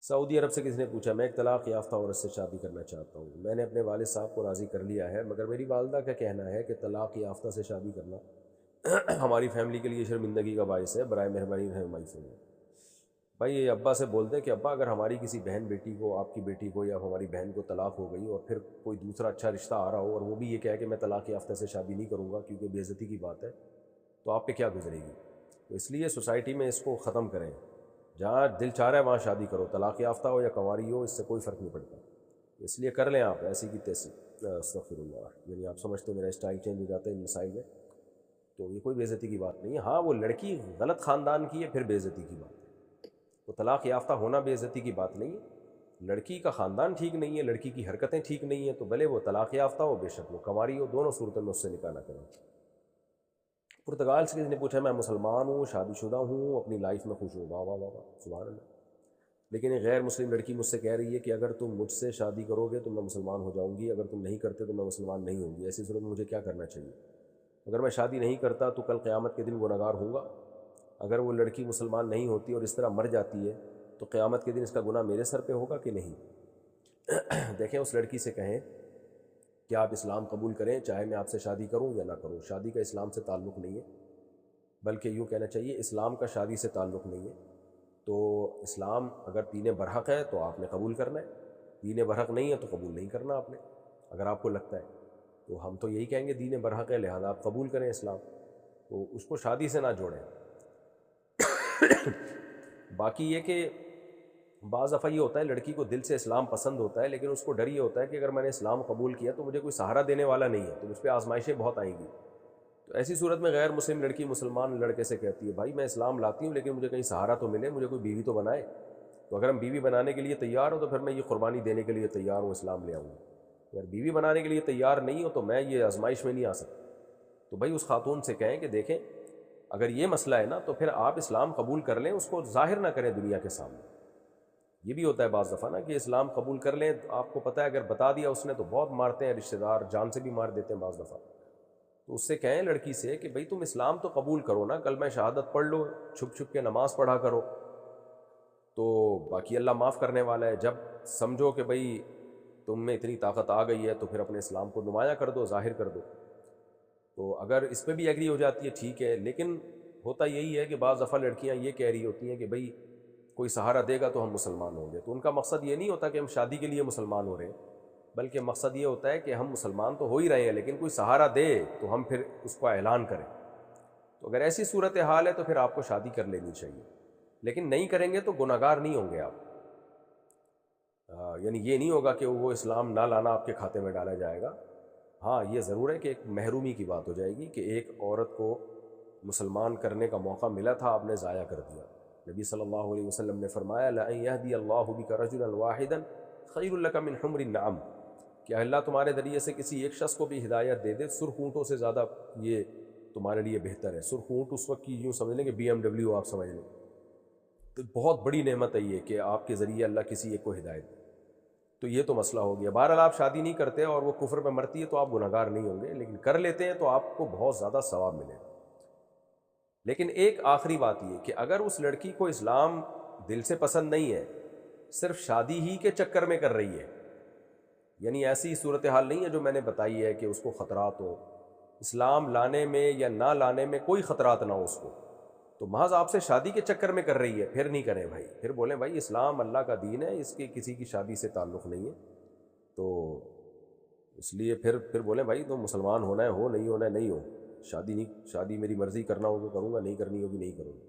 سعودی عرب سے کسی نے پوچھا، میں ایک طلاق یافتہ عورت سے شادی کرنا چاہتا ہوں، میں نے اپنے والد صاحب کو راضی کر لیا ہے، مگر میری والدہ کا کہنا ہے کہ طلاق یافتہ سے شادی کرنا ہماری فیملی کے لیے شرمندگی کا باعث ہے، برائے مہربانی رہنمائی فرمائیں۔ بھائی یہ ابا سے بولتے کہ ابا اگر ہماری کسی بہن بیٹی کو، آپ کی بیٹی کو یا ہماری بہن کو طلاق ہو گئی اور پھر کوئی دوسرا اچھا رشتہ آ رہا ہو اور وہ بھی یہ کہے کہ میں طلاق یافتہ سے شادی نہیں کروں گا کیونکہ بے عزتی کی بات ہے، تو آپ پہ کیا گزرے گی؟ تو اس لیے سوسائٹی میں اس کو ختم کریں، جہاں دل چاہ رہا ہے وہاں شادی کرو، طلاق یافتہ ہو یا کنواری ہو، اس سے کوئی فرق نہیں پڑتا، اس لیے کر لیں آپ ایسی کی تیسی۔ استغفر اللہ، یعنی آپ سمجھتے ہو میرا اسٹائل چینج ہو جاتا ہے ان مسائل میں، تو یہ کوئی بے عزتی کی بات نہیں ہے۔ ہاں وہ لڑکی غلط خاندان کی ہے پھر بے عزتی کی بات ہے، تو طلاق یافتہ ہونا بے عزتی کی بات نہیں ہے۔ لڑکی کا خاندان ٹھیک نہیں ہے، لڑکی کی حرکتیں ٹھیک نہیں ہیں، تو بھلے وہ طلاق یافتہ ہو، بے شک وہ کنواری ہو، دونوں صورتوں میں اس سے نکاح نہ کریں۔ پرتگال سے کسی نے پوچھا، میں مسلمان ہوں، شادی شدہ ہوں، اپنی لائف میں خوش ہوں۔ واہ واہ واہ واہ، سبحان اللہ۔ لیکن ایک غیر مسلم لڑکی مجھ سے کہہ رہی ہے کہ اگر تم مجھ سے شادی کرو گے تو میں مسلمان ہو جاؤں گی، اگر تم نہیں کرتے تو میں مسلمان نہیں ہوں گی، ایسی صورت میں مجھے کیا کرنا چاہیے؟ اگر میں شادی نہیں کرتا تو کل قیامت کے دن گنہگار ہوں گا؟ اگر وہ لڑکی مسلمان نہیں ہوتی اور اس طرح مر جاتی ہے تو قیامت کے دن اس کا گناہ میرے سر پہ ہوگا کہ نہیں؟ دیکھیں اس لڑکی سے کہیں کہ آپ اسلام قبول کریں، چاہے میں آپ سے شادی کروں یا نہ کروں، شادی کا اسلام سے تعلق نہیں ہے، بلکہ یوں کہنا چاہیے اسلام کا شادی سے تعلق نہیں ہے۔ تو اسلام اگر دین برحق ہے تو آپ نے قبول کرنا ہے، دین برحق نہیں ہے تو قبول نہیں کرنا آپ نے، اگر آپ کو لگتا ہے تو ہم تو یہی کہیں گے دین برحق ہے لہذا آپ قبول کریں اسلام، تو اس کو شادی سے نہ جوڑیں۔ باقی یہ کہ بعض دفعہ یہ ہوتا ہے لڑکی کو دل سے اسلام پسند ہوتا ہے، لیکن اس کو ڈر یہ ہوتا ہے کہ اگر میں نے اسلام قبول کیا تو مجھے کوئی سہارا دینے والا نہیں ہے، تو مجھ پہ آزمائشیں بہت آئیں گی۔ تو ایسی صورت میں غیر مسلم لڑکی مسلمان لڑکے سے کہتی ہے، بھائی میں اسلام لاتی ہوں لیکن مجھے کہیں سہارا تو ملے، مجھے کوئی بیوی تو بنائے، تو اگر ہم بیوی بنانے کے لیے تیار ہوں تو پھر میں یہ قربانی دینے کے لیے تیار ہوں، اسلام لے آؤں گا۔ اگر بیوی بنانے کے لیے تیار نہیں ہو تو میں یہ آزمائش میں نہیں آ سکتا۔ تو بھائی اس خاتون سے کہیں کہ دیکھیں اگر یہ مسئلہ ہے نا تو پھر آپ اسلام قبول کر لیں، اس کو ظاہر نہ کریں دنیا کے سامنے۔ یہ بھی ہوتا ہے بعض دفعہ نا کہ اسلام قبول کر لیں، آپ کو پتہ ہے اگر بتا دیا اس نے تو بہت مارتے ہیں رشتہ دار، جان سے بھی مار دیتے ہیں بعض دفعہ۔ تو اس سے کہیں لڑکی سے کہ بھئی تم اسلام تو قبول کرو نا، کلمہ شہادت پڑھ لو، چھپ چھپ کے نماز پڑھا کرو، تو باقی اللہ معاف کرنے والا ہے۔ جب سمجھو کہ بھئی تم میں اتنی طاقت آ گئی ہے تو پھر اپنے اسلام کو نمایاں کر دو، ظاہر کر دو۔ تو اگر اس پہ بھی ایگری ہو جاتی ہے ٹھیک ہے، لیکن ہوتا یہی ہے کہ بعض دفعہ لڑکیاں یہ کہہ رہی ہوتی ہیں کہ بھئی کوئی سہارا دے گا تو ہم مسلمان ہوں گے، تو ان کا مقصد یہ نہیں ہوتا کہ ہم شادی کے لیے مسلمان ہو رہے ہیں، بلکہ مقصد یہ ہوتا ہے کہ ہم مسلمان تو ہو ہی رہے ہیں لیکن کوئی سہارا دے تو ہم پھر اس کو اعلان کریں۔ تو اگر ایسی صورتحال ہے تو پھر آپ کو شادی کر لینی چاہیے، لیکن نہیں کریں گے تو گناہگار نہیں ہوں گے آپ۔ یعنی یہ نہیں ہوگا کہ وہ اسلام نہ لانا آپ کے کھاتے میں ڈالا جائے گا۔ ہاں یہ ضرور ہے کہ ایک محرومی کی بات ہو جائے گی کہ ایک عورت کو مسلمان کرنے کا موقع ملا تھا، آپ نے ضائع کر دیا۔ نبی صلی اللہ علیہ وسلم نے فرمایا لَأَن يَهْدِيَ اللَّهُ بِكَ رَجُلًا وَاحِدًا خَيْرٌ لَكَ مِنْ حُمْرِ النَّعَمِ، کہ اللہ تمہارے ذریعے سے کسی ایک شخص کو بھی ہدایت دے دے، سرخ اونٹوں سے زیادہ یہ تمہارے لیے بہتر ہے۔ سرخ اونٹ اس وقت کی یوں سمجھ لیں کہ BMW آپ سمجھ لیں، تو بہت بڑی نعمت ہے یہ کہ آپ کے ذریعے اللہ کسی ایک کو ہدایت دے۔ تو یہ تو مسئلہ ہو گیا۔ بہرحال آپ شادی نہیں کرتے اور وہ کفر میں مرتی ہے تو آپ گناہگار نہیں ہوں گے، لیکن کر لیتے ہیں تو آپ کو بہت زیادہ ثواب ملے گا۔ لیکن ایک آخری بات یہ کہ اگر اس لڑکی کو اسلام دل سے پسند نہیں ہے، صرف شادی ہی کے چکر میں کر رہی ہے، یعنی ایسی صورتحال نہیں ہے جو میں نے بتائی ہے کہ اس کو خطرات ہو، اسلام لانے میں یا نہ لانے میں کوئی خطرات نہ ہو اس کو، تو محض آپ سے شادی کے چکر میں کر رہی ہے، پھر نہیں کریں بھائی، پھر بولیں بھائی اسلام اللہ کا دین ہے، اس کے کسی کی شادی سے تعلق نہیں ہے، تو اس لیے پھر بولیں بھائی تو مسلمان ہونا ہے ہو، نہیں ہونا ہے نہیں ہو، شادی میری مرضی، کرنا ہوگا کروں گا، نہیں کرنی ہوگی نہیں کروں گا۔